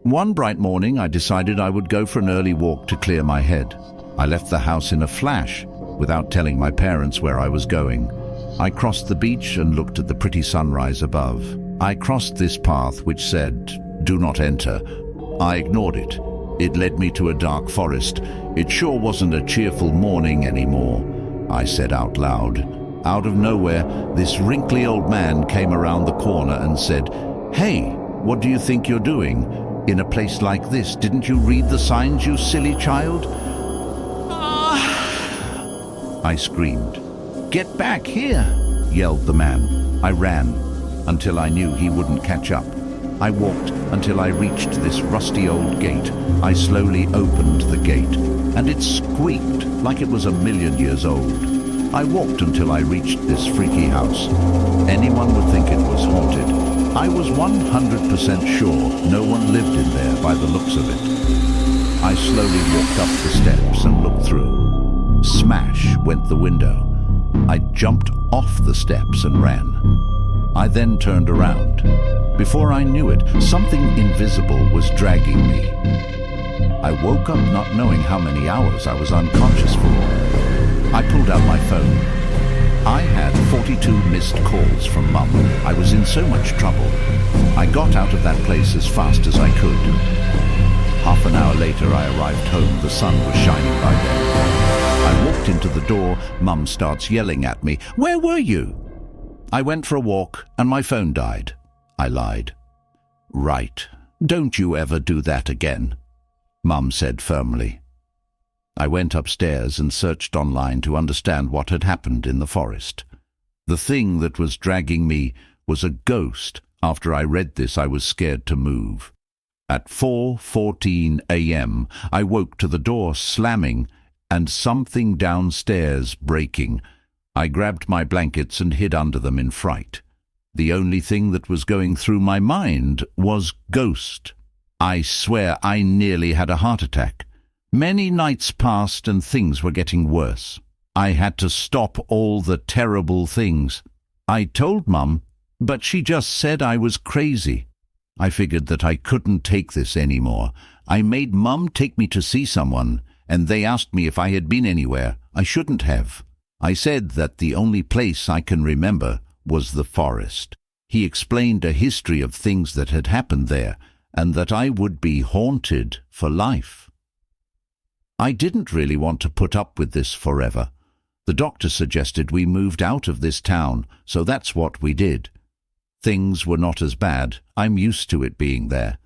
One bright morning, I decided I would go for an early walk to clear my head. I left the house in a flash, without telling my parents where I was going. I crossed the beach and looked at the pretty sunrise above. I crossed this path which said, "Do not enter." I ignored it. It led me to a dark forest. It sure wasn't a cheerful morning anymore, I said out loud. Out of nowhere, this wrinkly old man came around the corner and said, "Hey, what do you think you're doing? In a place like this, didn't you read the signs, you silly child?" I screamed. "Get back here!" yelled the man. I ran until I knew he wouldn't catch up. I walked until I reached this rusty old gate. I slowly opened the gate, and it squeaked like it was 1,000,000 years old. I walked until I reached this freaky house. Anyone would think it was haunted. I was 100% sure no one lived in there by the looks of it. I slowly walked up the steps and looked through. Smash went the window. I jumped off the steps and ran. I then turned around. Before I knew it, something invisible was dragging me. I woke up not knowing how many hours I was unconscious for. I pulled out my phone. I had 42 missed calls from Mum. I was in so much trouble. I got out of that place as fast as I could. Half an hour later, I arrived home. The sun was shining by then. I walked into the door. Mum starts yelling at me, "Where were you?" I went for a walk and my phone died. I lied. "Right. Don't you ever do that again," Mum said firmly. I went upstairs and searched online to understand what had happened in the forest. The thing that was dragging me was a ghost. After I read this, I was scared to move. At 4:14 a.m., I woke to the door slamming and something downstairs breaking. I grabbed my blankets and hid under them in fright. The only thing that was going through my mind was ghost. I swear I nearly had a heart attack. Many nights passed and things were getting worse. I had to stop all the terrible things. I told Mum, but she just said I was crazy. I figured that I couldn't take this anymore. I made Mum take me to see someone, and they asked me if I had been anywhere. I shouldn't have. I said that the only place I can remember was the forest. He explained a history of things that had happened there, and that I would be haunted for life. I didn't really want to put up with this forever. The doctor suggested we moved out of this town, so that's what we did. Things were not as bad. I'm used to it being there.